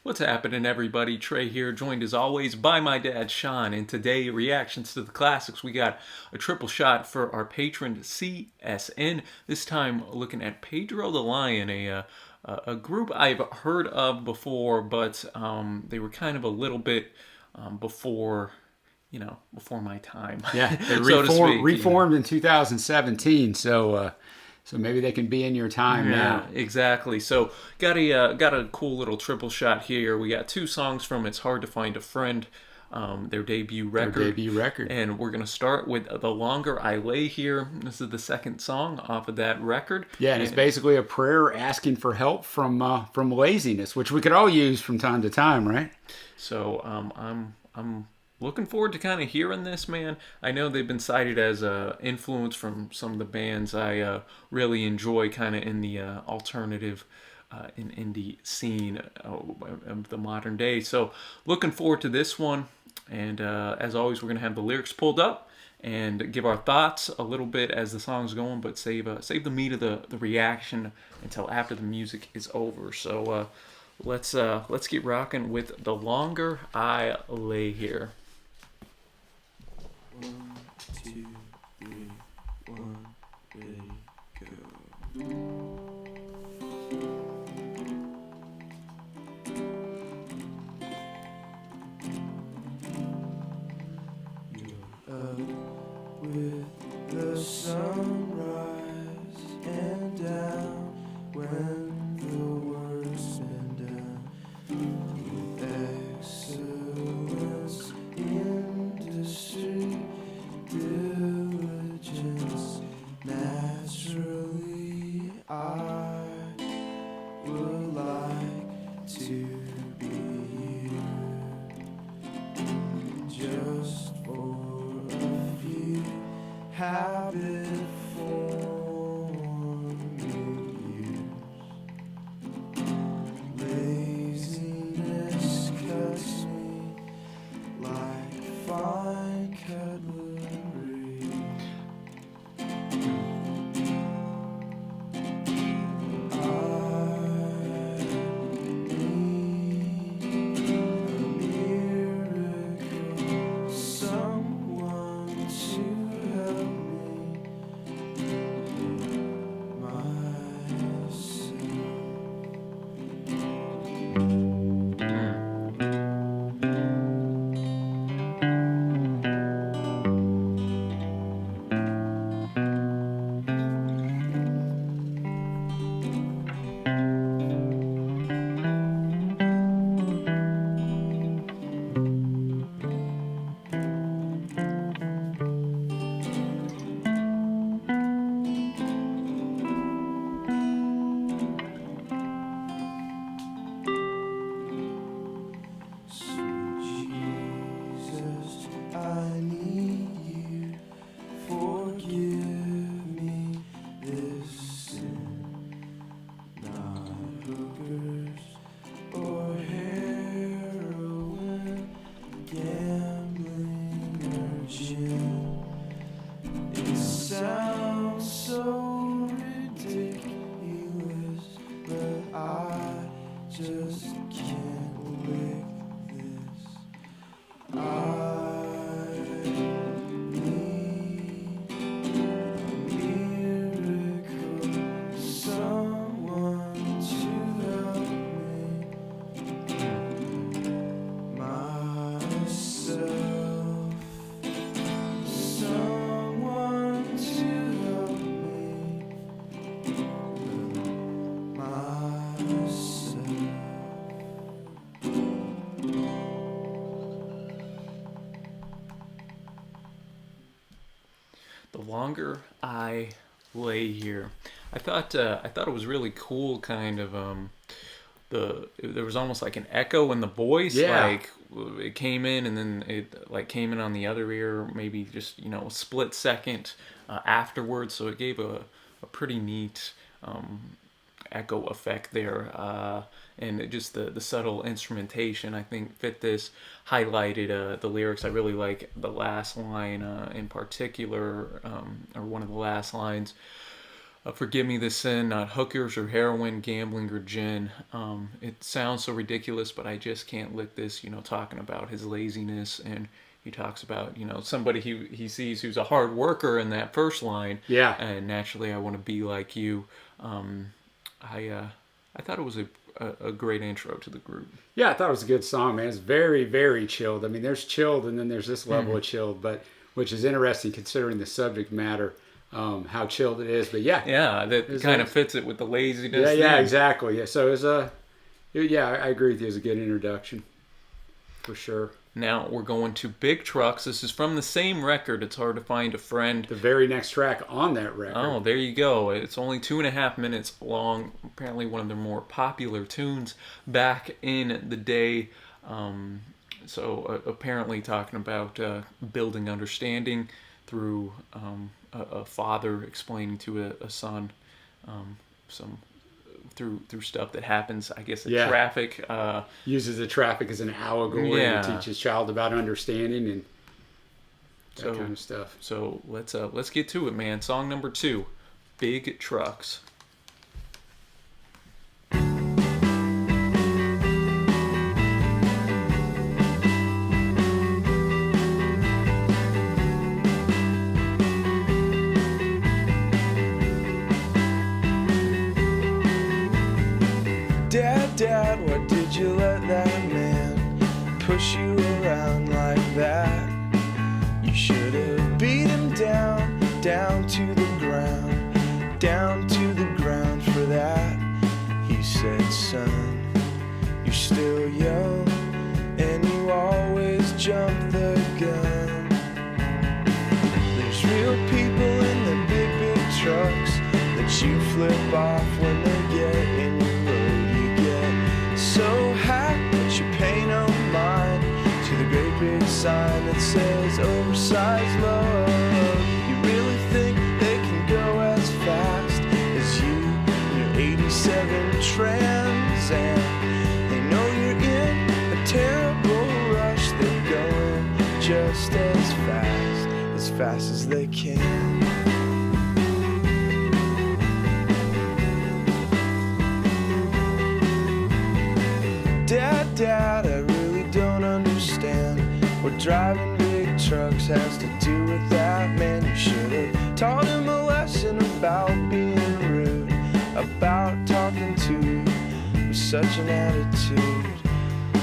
What's happening, everybody? Trey here, joined as always by my dad, Sean. And today, reactions to the classics. We got a triple shot for our patron, CSN. This time, looking at Pedro the Lion, a group I've heard of before, but they were kind of a little bit before, before my time. Yeah, they so to speak. reformed in 2017, so maybe they can be in your time Yeah, now. exactly. So got a cool little triple shot here. We got two songs from "It's Hard to Find a Friend," their debut Their record, debut record. and we're gonna start with "The Longer I Lay Here." This is the second song off of that record. Yeah, and it's basically a prayer asking for help from laziness, which we could all use from time to time, right? So I'm looking forward to kind of hearing this, man. I know they've been cited as a influence from some of the bands I really enjoy, kind of in the alternative and indie scene of the modern day. So looking forward to this one. And as always, we're gonna have the lyrics pulled up and give our thoughts a little bit as the song's going, but save the meat of the reaction until after the music is over. So let's get rocking with "The Longer I Lay Here." 1, 2, 3, 1, ready, go. You're up with the sunrise and down when the world's been done. With excellence, industry, diligence, naturally I would like to be here just for a few habit forming years. Laziness cuts me like fine cutlery. I need a miracle, someone to help me Sweet Jesus, I need you. Forgive me this sin. Not hookers or heroin, gambling or gin. It sounds so ridiculous, but I just can't lick this. I need a miracle, someone to help me myself. Someone to help me myself. "The Longer I Lay Here." I thought it was really cool. Kind of there was almost like an echo in the voice. Yeah. Like it came in and then it like came in on the other ear, maybe just a split second afterwards. So it gave a pretty neat echo effect there, and just the subtle instrumentation I think fit this. Highlighted the lyrics. I really like the last line in particular, or one of the last lines. forgive me this sin, not hookers or heroin, gambling or gin. It sounds so ridiculous, but I just can't lick this. Talking about his laziness, and he talks about somebody he sees who's a hard worker in that first line. Yeah. And naturally, I want to be like you. I thought it was a great intro to the group. Yeah, I thought it was a good song, man. It's very, very chilled. I mean, there's chilled, and then there's this level of chilled, but which is interesting considering the subject matter, how chilled it is. But yeah, That kind of fits it with the laziness. yeah, thing. exactly. Yeah, so I agree with you. It was a good introduction, for sure. Now we're going to Big Trucks. This is from the same record. It's hard to find a friend. The very next track on that record. Oh, there you go. It's only 2.5 minutes long. Apparently one of their more popular tunes back in the day. Apparently talking about building understanding through a father explaining to a son some through stuff that happens, I guess, in traffic. Uses the traffic as an allegory to teach his child about understanding and that kind of stuff. So let's get to it, man. Song number 2, Big Trucks. Dad, why did you let that man push you around like that? You should have beat him down to the ground for that. He said, son, you're still young, and you always jump the gun. There's real people in the big trucks that you flip off when they get in your so hacked, but you pay no mind to the great big sign that says oversized load. You really think they can go as fast as you in your 87 Trans Am? They know you're in a terrible rush. They're going just as fast as they can. Dad, I really don't understand what driving big trucks has to do with that man. You should have taught him a lesson about being rude, about talking to you with such an attitude.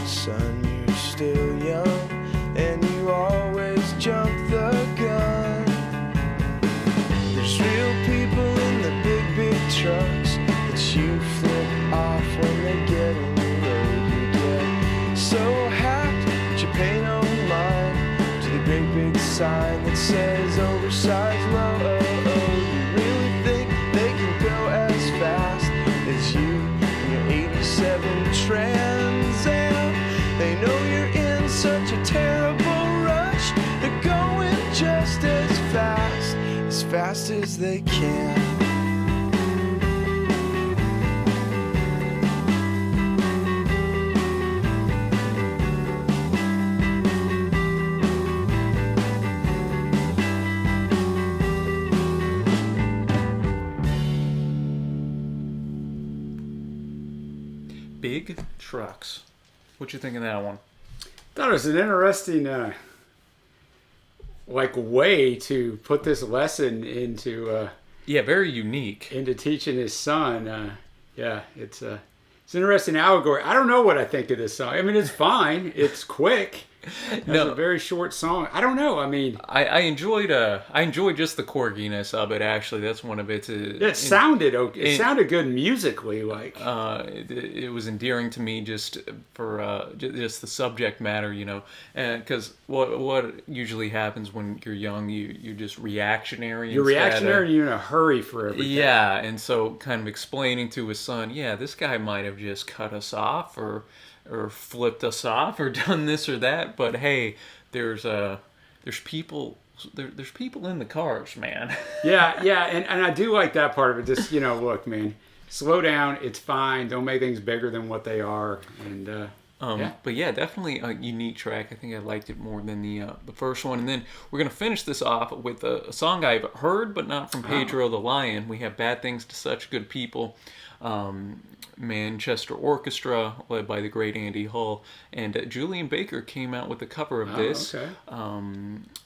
Son, you're still young, and you always jump the gun. There's real people in the big trucks that you flip off when they get in the road. So hacked, but you pay no mind to the great big sign that says oversized low. You really think they can go as fast as you in your 87 Trans Am? They know you're in such a terrible rush. They're going just as fast as they can. Big Trucks. What you think of that one? Thought it was an interesting way to put this lesson into very unique. into teaching his son. It's an interesting allegory. I don't know what I think of this song. I mean, it's fine. It's quick. It's a very short song. I don't know. I mean, I enjoyed just the quirkiness of it. Actually, that's one of its. It sounded okay. It sounded good musically. Like it was endearing to me just for just the subject matter, because what usually happens when you're young, you're just reactionary. You're reactionary. You're in a hurry for everything. Yeah, and so kind of explaining to his son, this guy might have just cut us off or flipped us off or done this or that, but hey, there's people in the cars, man. yeah, and I do like that part of it. Just look, man, slow down. It's fine. Don't make things bigger than what they are. And Yeah. But yeah, definitely a unique track. I think I liked it more than the first one. And then we're gonna finish this off with a song I've heard, but not from Oh. Pedro the Lion. We have "Bad Things to Such Good People," Manchester Orchestra led by the great Andy Hull, and Julian Baker came out with a cover of Oh, this. okay.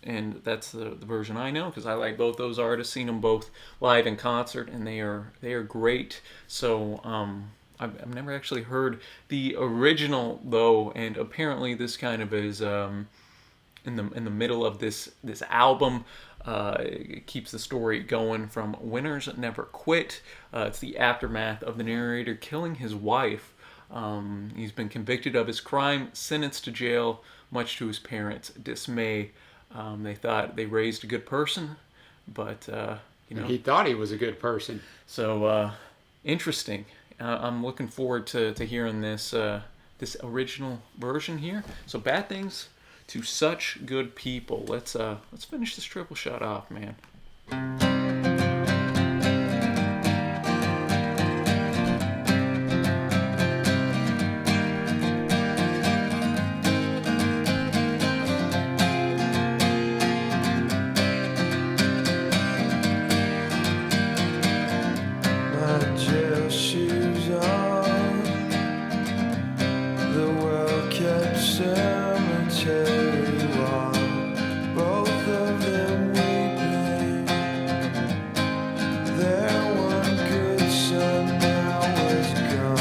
And that's the version I know because I like both those artists. Seen them both live in concert, and they are great. So. I've never actually heard the original though, and apparently this kind of is in the middle of this album. It keeps the story going from Winners Never Quit. It's the aftermath of the narrator killing his wife. He's been convicted of his crime, sentenced to jail, much to his parents' dismay. They thought they raised a good person, but He thought he was a good person. so interesting. I'm looking forward to hearing this original version here. So Bad Things to Such Good People. Let's finish this triple shot off, man. My jail shoes on, the well-kept cemetery wall, both of them weeping. Their one good son now was gone.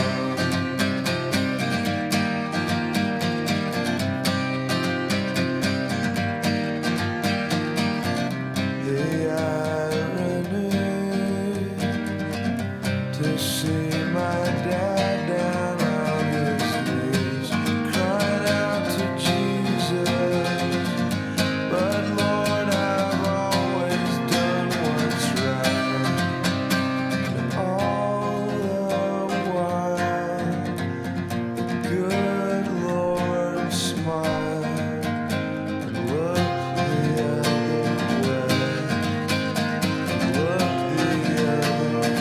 The irony to see my dad down on his knees, crying out to Jesus. But Lord, I've always done what's right. And all the while, the good Lord smiled and looked the other way. Look the other way.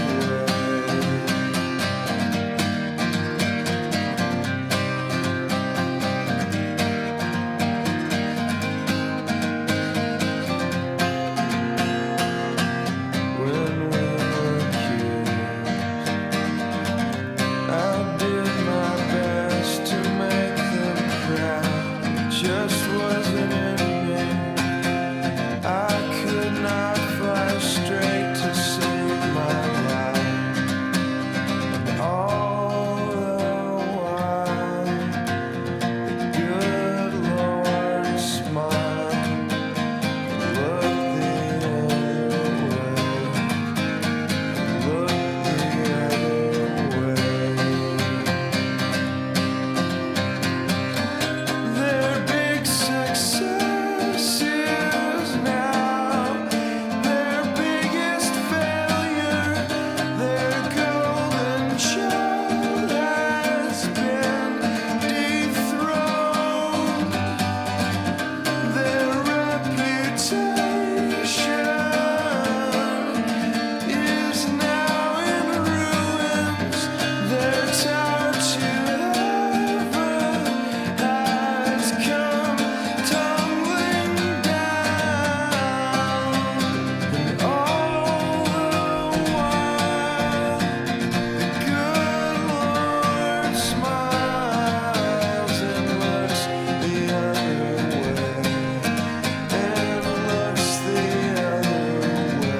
When we were kids, I did my best to make them cry. It just wasn't in me. I could not fly straight to save my life. And all the while, the good Lord smiled and looked the other way. Looked the other way. Their big successes now, their biggest failure, their golden child has been dethroned. Their reputation is now in ruins. Their tower to heaven has come tumbling down. And all the while, the good Lord smiles and looks the other way. And looks the other way.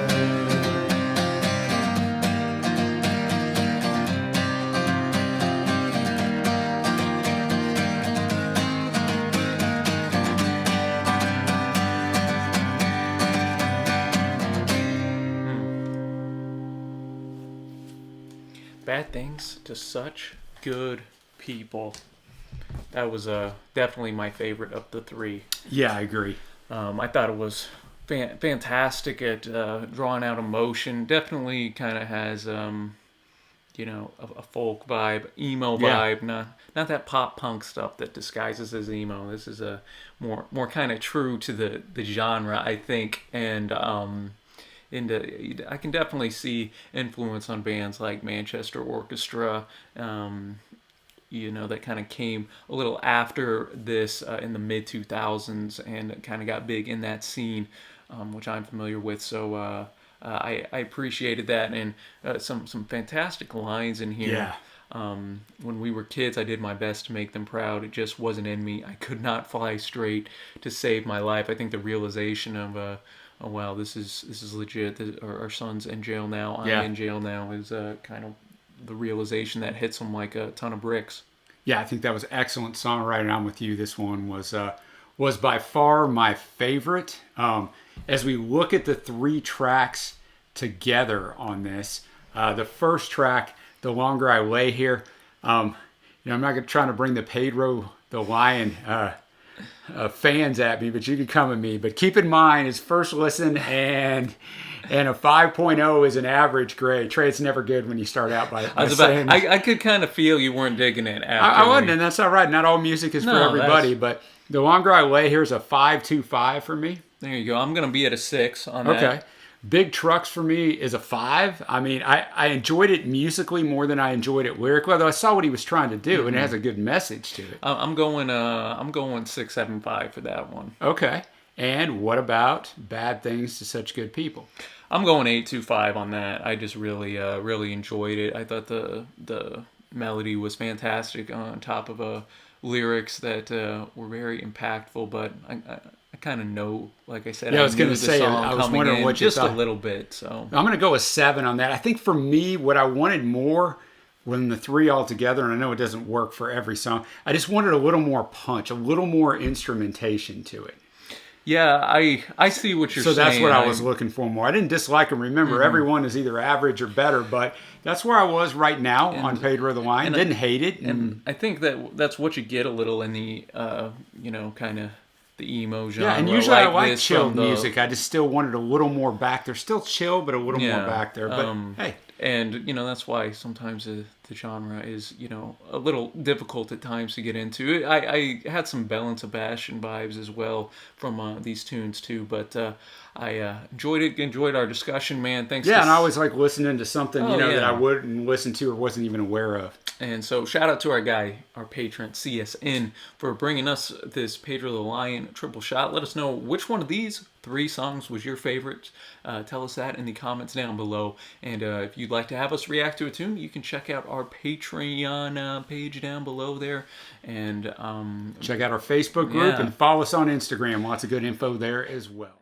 Bad Things to Such Good People. That was definitely my favorite of the three. Yeah, I agree. I thought it was fantastic at drawing out emotion. Definitely kind of has a folk vibe, emo Yeah. vibe, not that pop punk stuff that disguises as emo. This is a more kind of true to the genre, I think, and I can definitely see influence on bands like Manchester Orchestra, that kind of came a little after this in the mid 2000s and kind of got big in that scene, which I'm familiar with. So I appreciated that, and some fantastic lines in here. Yeah. When we were kids, I did my best to make them proud. It just wasn't in me. I could not fly straight to save my life. I think the realization of, oh wow, this is legit. Our son's in jail now. I'm in jail now. Is kind of the realization that hits them like a ton of bricks. Yeah, I think that was excellent songwriting. I'm with you. This one was by far my favorite. As we look at the 3 tracks together on this, the first track, The Longer I Lay Here, I'm not trying to bring the Pedro the Lion fans at me, but you can come at me. But keep in mind, his first listen and a 5.0 is an average grade. Trey, it's never good when you start out by saying... I could kind of feel you weren't digging it after. I wasn't, and that's all right. Not all music is for everybody, but The Longer I Lay Here is a 5.25 for me. There you go. I'm going to be at a 6 on that. Okay. Big Trucks for me is a 5. I mean, I enjoyed it musically more than I enjoyed it lyrically, although I saw what he was trying to do, and it has a good message to it. I'm going 6.75 for that one. Okay. And what about Bad Things to Such Good People? I'm going 8.25 on that. I just really enjoyed it. I thought the melody was fantastic on top of lyrics that were very impactful, but I kind of know, like I said, I was going to say, I was wondering what you just thought. a little bit. So I'm going to go with 7 on that. I think for me, what I wanted more when the 3 all together, and I know it doesn't work for every song, I just wanted a little more punch, a little more instrumentation to it. Yeah, I see what you're saying. So that's what I was looking for more. I didn't dislike them. Remember, everyone is either average or better, but that's where I was right now on Pedro the Lion. Didn't hate it. And I think that's what you get a little in the, kind of the emo genre. Yeah, and usually I like chill music. I just still wanted a little more back there. Still chill, but a little more back there. But hey. And, that's why sometimes the genre is, a little difficult at times to get into. I had some Bell and Sebastian vibes as well from these tunes too, but I enjoyed our discussion, man. Thanks. Yeah, and I always like listening to something, that I wouldn't listen to or wasn't even aware of. And so shout out to our guy, our patron, CSN, for bringing us this Pedro the Lion triple shot. Let us know which one of these 3 songs was your favorite. Tell us that in the comments down below. And if you'd like to have us react to a tune, you can check out our Patreon page down below there. And check out our Facebook group and follow us on Instagram. Lots of good info there as well.